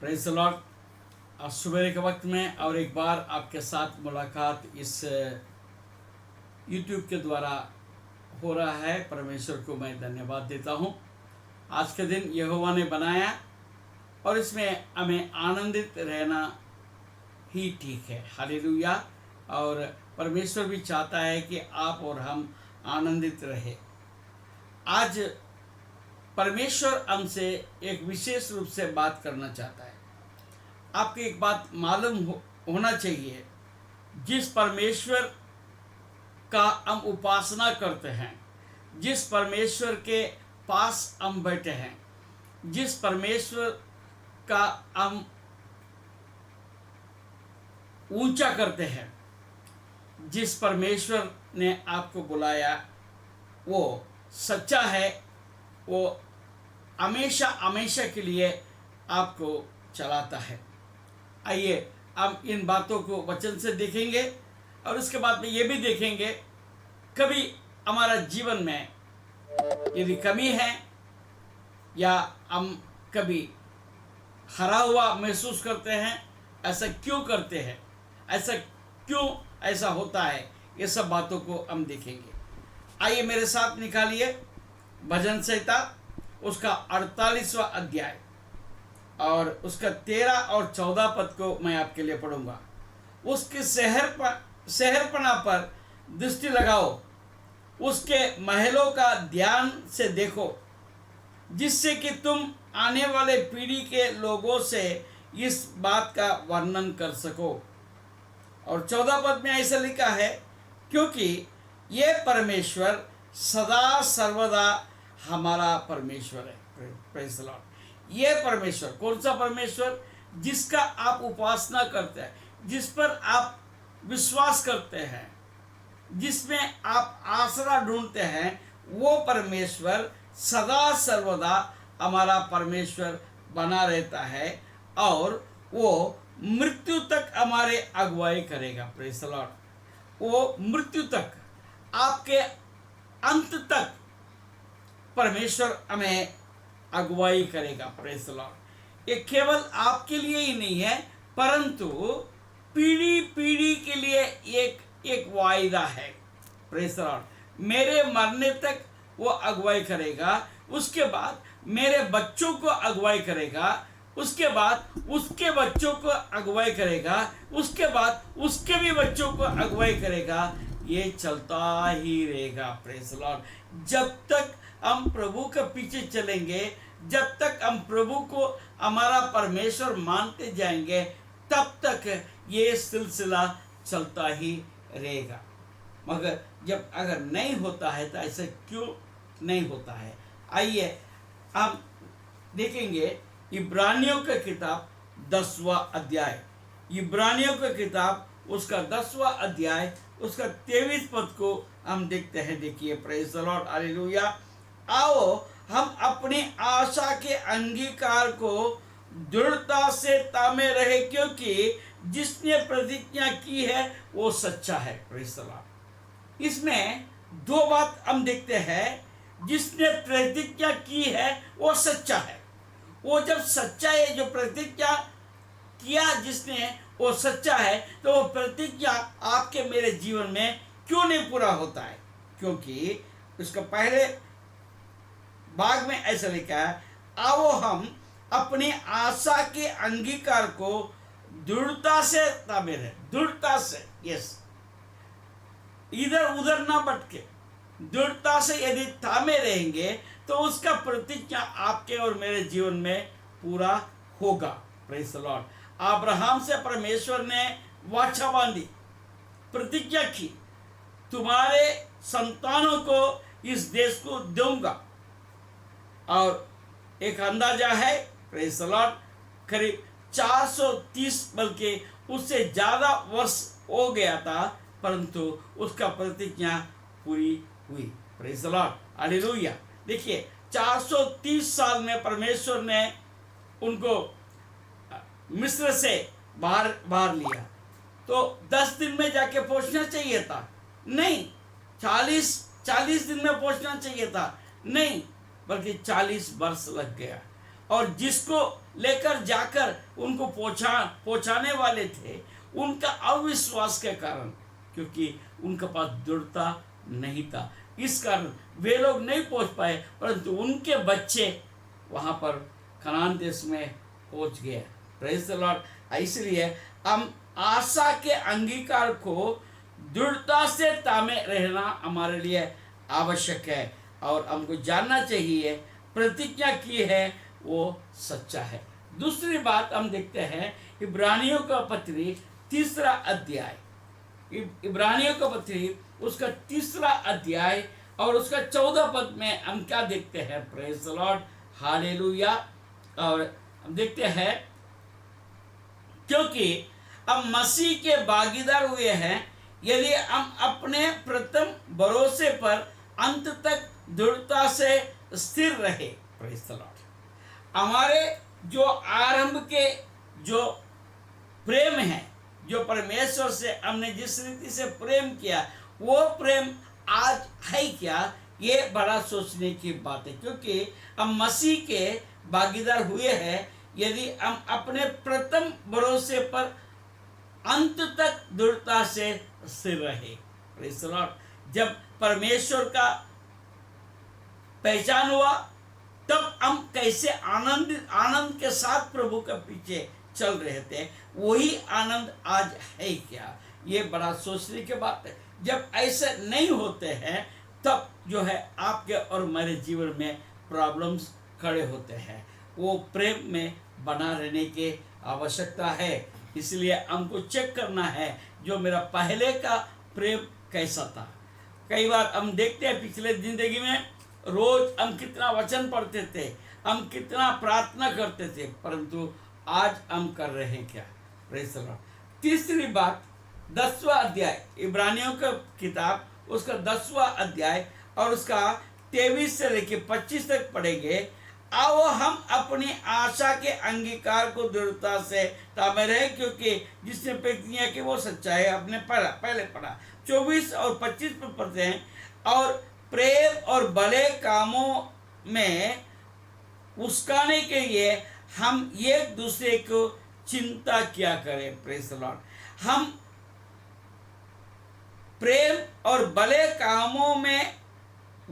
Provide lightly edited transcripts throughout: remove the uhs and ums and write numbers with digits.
Praise the Lord. आज सुबह के वक्त में और एक बार आपके साथ मुलाकात इस यूट्यूब के द्वारा हो रहा है। परमेश्वर को मैं धन्यवाद देता हूँ। आज के दिन यहोवा ने बनाया और इसमें हमें आनंदित रहना ही ठीक है। हालेलुया। और परमेश्वर भी चाहता है कि आप और हम आनंदित रहे। आज परमेश्वर हमसे एक विशेष रूप से बात करना चाहता है। आपको एक बात मालूम होना चाहिए, जिस परमेश्वर का हम उपासना करते हैं, जिस परमेश्वर के पास हम बैठे हैं, जिस परमेश्वर का हम ऊंचा करते हैं, जिस परमेश्वर ने आपको बुलाया वो सच्चा है। वो हमेशा हमेशा के लिए आपको चलाता है। आइए हम इन बातों को वचन से देखेंगे और उसके बाद में ये भी देखेंगे, कभी हमारा जीवन में यदि कमी है या हम कभी हरा हुआ महसूस करते हैं, ऐसा क्यों करते हैं, ऐसा होता है, ये सब बातों को हम देखेंगे। आइए मेरे साथ निकालिए भजन संहिता उसका 48वां अध्याय और उसका 13 और 14 पद को मैं आपके लिए पढ़ूंगा। उसके शहरपना पर दृष्टि लगाओ, उसके महलों का ध्यान से देखो, जिससे कि तुम आने वाले पीढ़ी के लोगों से इस बात का वर्णन कर सको। और 14 पद में ऐसा लिखा है, क्योंकि ये परमेश्वर सदा सर्वदा हमारा परमेश्वर है। Praise the Lord. ये परमेश्वर कौन सा परमेश्वर? जिसका आप उपासना करते हैं, जिस पर आप विश्वास करते हैं, जिसमें आप आसरा ढूंढते हैं, वो परमेश्वर सदा सर्वदा हमारा परमेश्वर बना रहता है और वो मृत्यु तक हमारे अगुवाई करेगा। Praise the Lord. वो मृत्यु तक, आपके अंत तक परमेश्वर हमें अगुवाई करेगा। Praise the Lord. ये केवल आपके लिए ही नहीं है, परंतु पीढ़ी पीढ़ी के लिए एक वायदा है। Praise the Lord. मेरे मरने तक वो अगुवाई करेगा, उसके बाद मेरे बच्चों को अगुवाई करेगा, उसके बाद उसके बच्चों को अगुवाई करेगा, उसके बाद उसके भी बच्चों को अगुवाई करेगा। ये चलता ही रहेगा। Praise the Lord. जब तक हम प्रभु के पीछे चलेंगे, जब तक हम प्रभु को हमारा परमेश्वर मानते जाएंगे, तब तक ये सिलसिला चलता ही रहेगा। मगर जब अगर नहीं होता है तो ऐसा क्यों नहीं होता है? आइए हम देखेंगे इब्रानियों की किताब 10वां अध्याय। इब्रानियों की किताब उसका 10वां अध्याय उसका 23 पद को हम देखते हैं। देखिए, प्रेज़ द लॉर्ड, हालेलुया। आओ हम अपनी आशा के अंगीकार को दृढ़ता से तामे रहे, क्योंकि जिसने प्रतिज्ञा की है वो सच्चा है। Praise the Lord. इसमें दो बात हम देखते हैं। जिसने प्रतिज्ञा की है वो सच्चा है। वो जब सच्चा है, जो प्रतिज्ञा किया जिसने, वो सच्चा है, तो वो प्रतिज्ञा आपके मेरे जीवन में क्यों नहीं पूरा होता है? क्योंकि उसका पहले भाग में ऐसा लिखा है, आओ हम अपनी आशा के अंगीकार को दृढ़ता से तामे रहे। दृढ़ता से, यस, इधर उधर ना भटके, दृढ़ता से यदि तामे रहेंगे तो उसका प्रतिज्ञा आपके और मेरे जीवन में पूरा होगा। Praise the Lord. अब्राहम से परमेश्वर ने वाचा बांधी, प्रतिज्ञा की, तुम्हारे संतानों को इस देश को दूंगा। और एक अंदाजा है, प्रेज़ द लॉर्ड, करीब 430 बल्कि उससे ज़्यादा वर्ष हो गया था, परंतु उसका प्रतिज्ञा पूरी हुई। Praise the Lord, hallelujah. देखिए, 430 साल में परमेश्वर ने उनको मिस्र से बाहर लिया, तो 10 दिन में जाके पहुंचना चाहिए था, नहीं। 40 दिन में पहुंचना चाहिए था, नहीं, बल्कि 40 वर्ष लग गया। और जिसको लेकर जाकर उनको पहुंचाने वाले थे, उनका अविश्वास के कारण, क्योंकि उनके पास दृढ़ता नहीं था, इस कारण वे लोग नहीं पहुंच पाए, परंतु उनके बच्चे वहां पर कनान देश में पहुंच गए। Praise the Lord. इसलिए हम आशा के अंगीकार को दृढ़ता से तामे रहना हमारे लिए आवश्यक है, और हमको जानना चाहिए प्रतिज्ञा की है वो सच्चा है। दूसरी बात हम देखते हैं इब्रानियों का पत्री 3 अध्याय, इब्रानियों का पत्री उसका 3 अध्याय और उसका 14 पद में हम क्या देखते हैं? Praise the Lord, hallelujah. और हम देखते हैं, क्योंकि हम मसीह के भागीदार हुए हैं, यदि हम अपने प्रथम भरोसे पर अंत तक दृढ़ता से स्थिर रहे। Praise the Lord. हमारे जो आरंभ के जो प्रेम है, जो परमेश्वर से हमने जिस रीति से प्रेम किया, वो प्रेम आज है क्या? ये बड़ा सोचने की बात है, क्योंकि हम मसीह के भागीदार हुए हैं यदि हम अपने प्रथम भरोसे पर अंत तक दृढ़ता से स्थिर रहे। Praise the Lord. जब परमेश्वर का पहचान हुआ, तब हम कैसे आनंद के साथ प्रभु के पीछे चल रहे थे, वही आनंद आज है क्या? ये बड़ा सोचने की बात है। जब ऐसे नहीं होते हैं, तब जो है आपके और मेरे जीवन में प्रॉब्लम्स खड़े होते हैं। वो प्रेम में बना रहने की आवश्यकता है। इसलिए हमको चेक करना है जो मेरा पहले का प्रेम कैसा था। कई बार हम देखते हैं पिछले जिंदगी में रोज हम कितना वचन पढ़ते थे, हम कितना प्रार्थना करते थे, परंतु आज हम कर रहे हैं क्या? Praise the Lord. तीसरी बात, 10वां अध्याय, इब्रानियों का किताब उसका 10वां अध्याय और उसका 23 से लेकर 25 तक पढ़ेंगे। आओ हम अपनी आशा के अंगीकार को दृढ़ता से तामे रहे, क्योंकि जिसने प्रतिज्ञा की वो सच्चाई है। अपने पहले पढ़ा 24 और 25 पर पढ़ते हैं। और प्रेम और भले कामों में उस्काने के लिए हम एक दूसरे को चिंता किया करें। Praise the Lord. हम प्रेम और भले कामों में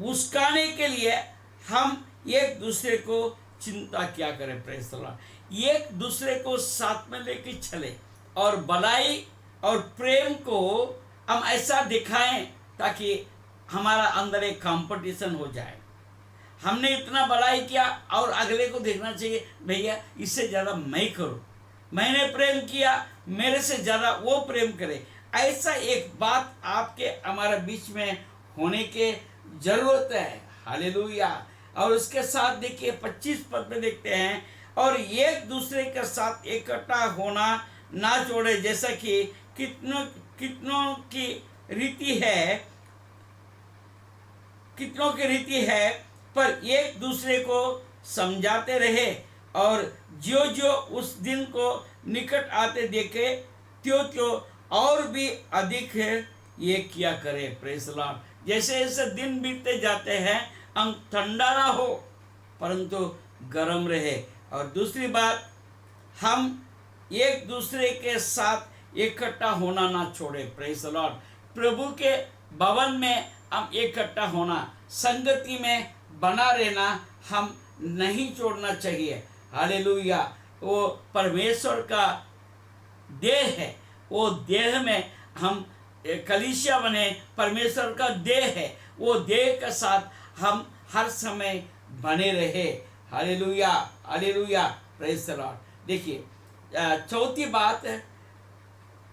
उस्काने के लिए हम एक दूसरे को चिंता क्या करें। Praise the Lord. एक दूसरे को साथ में लेके चले और भलाई और प्रेम को हम ऐसा दिखाएं ताकि हमारा अंदर एक कंपटीशन हो जाए। हमने इतना भलाई किया और अगले को देखना चाहिए, भैया इससे ज़्यादा मैं करूं, मैंने प्रेम किया, मेरे से ज़्यादा वो प्रेम करे। ऐसा एक बात आपके हमारे बीच में होने के जरूरत है। हालेलुया। और उसके साथ देखिए 25 पद में देखते हैं, और एक दूसरे के साथ इकट्ठा होना ना छोड़े, जैसा कि कितनों की रीति है, पर एक दूसरे को समझाते रहे, और जो जो उस दिन को निकट आते देखे त्यों और भी अधिक ये किया करे। Praise the Lord. जैसे जैसे दिन बीतते जाते हैं, हम ठंडा ना हो परंतु गर्म रहे। और दूसरी बात, हम एक दूसरे के साथ इकट्ठा होना ना छोड़े। Praise the Lord. प्रभु के भवन में हम इकट्ठा होना, संगति में बना रहना हम नहीं छोड़ना चाहिए। हालेलुया। वो परमेश्वर का देह है, वो देह में हम कलीसिया बने, परमेश्वर का देह है, वो देह के साथ हम हर समय बने रहे। Hallelujah, hallelujah, praise the Lord. देखिए चौथी बात है,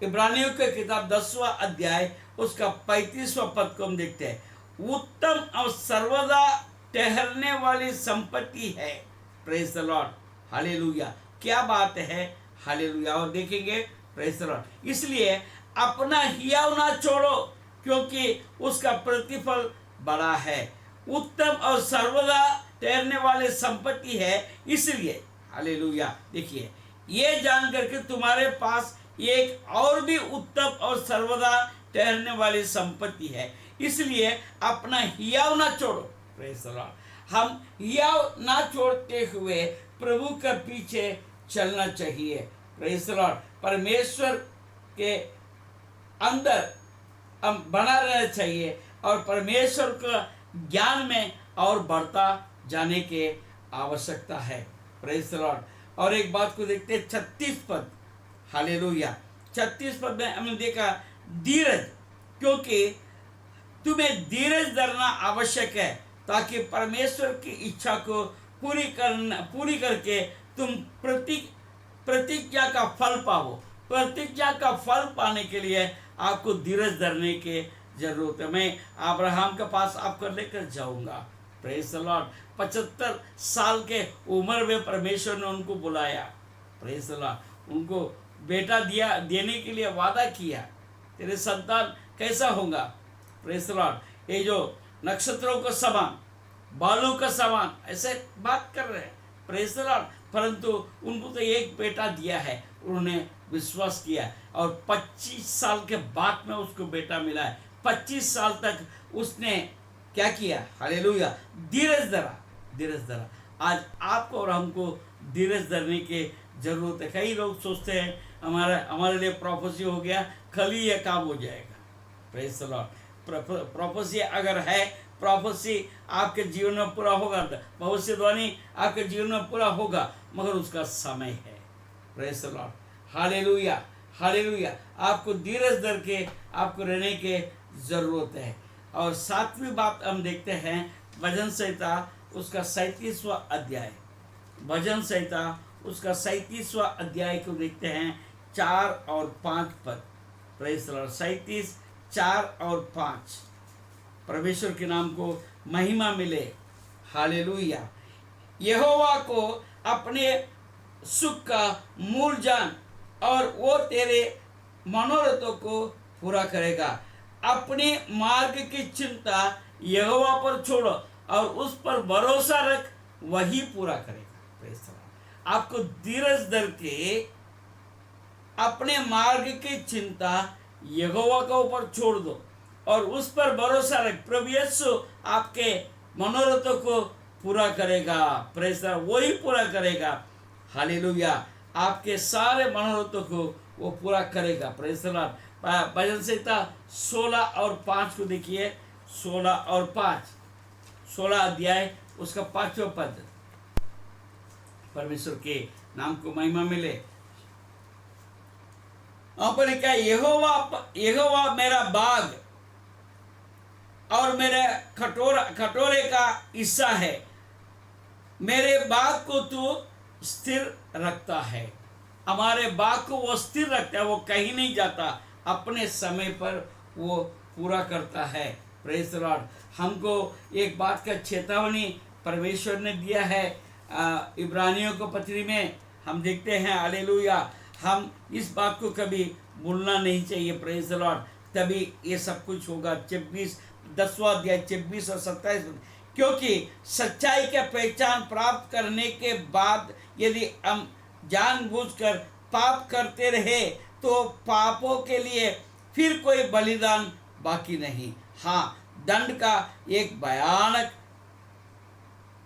इब्रानियों की किताब 10वां अध्याय उसका 35वां पद को हम देखते हैं। उत्तम और सर्वदा ठहरने वाली संपत्ति है। Praise the Lord. हालेलुया। क्या बात है। हालेलुया। और देखेंगे प्रेज़ द लॉर्ड। इसलिए अपना हियाव ना छोड़ो, क्योंकि उसका प्रतिफल बड़ा है। उत्तम और सर्वदा ठहरने वाले संपत्ति है, इसलिए हालेलुया। देखिए, ये जानकर के तुम्हारे पास एक और भी उत्तम और सर्वदा ठहरने वाली संपत्ति है, इसलिए अपना हियाव ना छोड़ो। Praise the Lord. हम हियाव ना छोड़ते हुए प्रभु के पीछे चलना चाहिए। Praise the Lord. परमेश्वर के अंदर हम बना रहना चाहिए और परमेश्वर का ज्ञान में और बढ़ता जाने की आवश्यकता है। Praise the Lord. और एक बात को देखते हैं 36 पद। हालेलुया। 36 पद में हमने देखा धीरज, क्योंकि तुम्हें धीरज धरना आवश्यक है ताकि परमेश्वर की इच्छा को पूरी करके तुम प्रतिज्ञा का फल पाओ। प्रतिज्ञा का फल पाने के लिए आपको धीरज धरने की जरूरत है। मैं अब्राहम के पास आपको लेकर जाऊंगा। Praise the Lord. 75 साल के उम्र में परमेश्वर ने उनको बुलाया। Praise the Lord. उनको बेटा देने के लिए वादा किया। तेरे संतान कैसा होगा? Praise the Lord. ये जो नक्षत्रों का समान, बालों का समान, ऐसे बात कर रहे हैं। Praise the Lord. परंतु उनको तो एक बेटा दिया है, उन्होंने विश्वास किया और 25 साल के बाद में उसको बेटा मिला है। 25 साल तक उसने क्या किया? हालेलुया। धीरज धरा। धीरज धरा। आज आपको और हमको धीरज धरने की जरूरत है। कई लोग सोचते हैं हमारे लिए प्रोफेसी हो गया, कल ही यह काम हो जाएगा। Praise the Lord. प्रोफेसी अगर है, प्रोफेसी आपके जीवन में पूरा होगा, भविष्यवाणी आपके जीवन में पूरा होगा, मगर उसका समय है। Praise the Lord. Hallelujah. Hallelujah. आपको धीरज धर के आपको रहने की जरूरत है। और 7वीं बात हम देखते हैं भजन संहिता उसका 37वां अध्याय। भजन संहिता उसका 37वां अध्याय को देखते हैं 4 और 5 पद। Praise the Lord. 37, 4 और 5। परमेश्वर के नाम को महिमा मिले। हालेलुया। यहोवा को अपने सुख का मूल जान और वो तेरे मनोरथों को पूरा करेगा। अपने मार्ग की चिंता यहोवा पर छोड़ो और उस पर भरोसा रख, वही पूरा करेगा। Praise the Lord. आपको धीरज धर के अपने मार्ग की चिंता यहोवा के ऊपर छोड़ दो और उस पर भरोसा रख। प्रभु यीशु आपके मनोरथों को पूरा करेगा। Praise the Lord. वही पूरा करेगा। हालेलुया। आपके सारे मनोरथों को वो पूरा करेगा। Praise the Lord. भजन संहिता 16 और 5 को देखिए। 16 और 5। 16 अध्याय उसका 5वां पद। परमेश्वर के नाम को महिमा मिले। आपने कहा यहोवा मेरा बाग और मेरे कटोरे का हिस्सा है। मेरे बाग को तू स्थिर रखता है। हमारे बाग को वो स्थिर रखता है, वो कहीं नहीं जाता। अपने समय पर वो पूरा करता है। Praise the Lord. हमको एक बात का चेतावनी परमेश्वर ने दिया है। इब्रानियों को पत्री में हम देखते हैं। हालेलुया। हम इस बात को कभी भूलना नहीं चाहिए। Praise the Lord. तभी ये सब कुछ होगा। 10वां अध्याय 26 और 27। क्योंकि सच्चाई की पहचान प्राप्त करने के बाद यदि हम जानबूझकर पाप करते रहे तो पापों के लिए फिर कोई बलिदान बाकी नहीं। हाँ, दंड का एक भयानक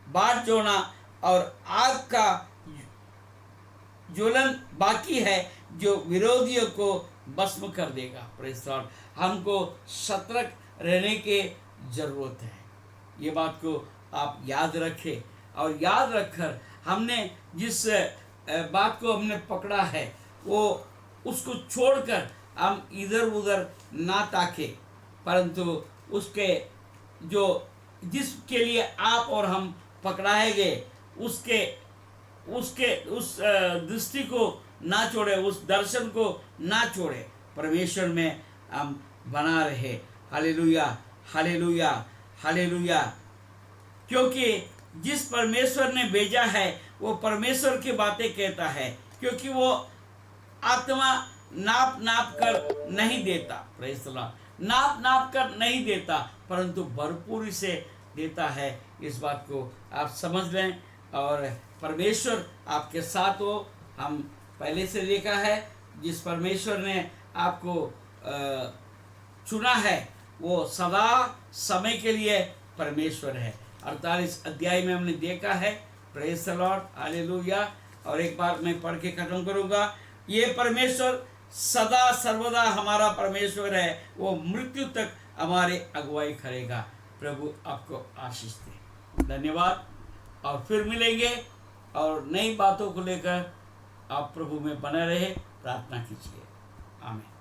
बाट जोना और आग का ज्वलन बाकी है जो विरोधियों को भस्म कर देगा। Praise the Lord. हमको सतर्क रहने की जरूरत है। ये बात को आप याद रखें और याद रखकर हमने जिस बात को हमने पकड़ा है वो उसको छोड़कर हम इधर उधर ना ताके, परंतु उसके जो जिसके लिए आप और हम पकड़ाए गए उस दृष्टि को ना छोड़े, उस दर्शन को ना छोड़े। परमेश्वर में हम बना रहे। हालेलुया। हालेलुया। हालेलुया। क्योंकि जिस परमेश्वर ने भेजा है वो परमेश्वर की बातें कहता है, क्योंकि वो आत्मा नाप कर नहीं देता। Praise the Lord. नाप कर नहीं देता, परंतु भरपूरी से देता है। इस बात को आप समझ लें और परमेश्वर आपके साथ हो। हम पहले से देखा है जिस परमेश्वर ने आपको चुना है वो सदा समय के लिए परमेश्वर है। 48 अध्याय में हमने देखा है प्रेज द लॉर्ड, हालेलुया। और एक बार मैं पढ़ के खत्म करूंगा। ये परमेश्वर सदा सर्वदा हमारा परमेश्वर है, वो मृत्यु तक हमारे अगुवाई करेगा। प्रभु आपको आशीष दे। धन्यवाद, और फिर मिलेंगे और नई बातों को लेकर। आप प्रभु में बने रहे, प्रार्थना कीजिए। आमीन।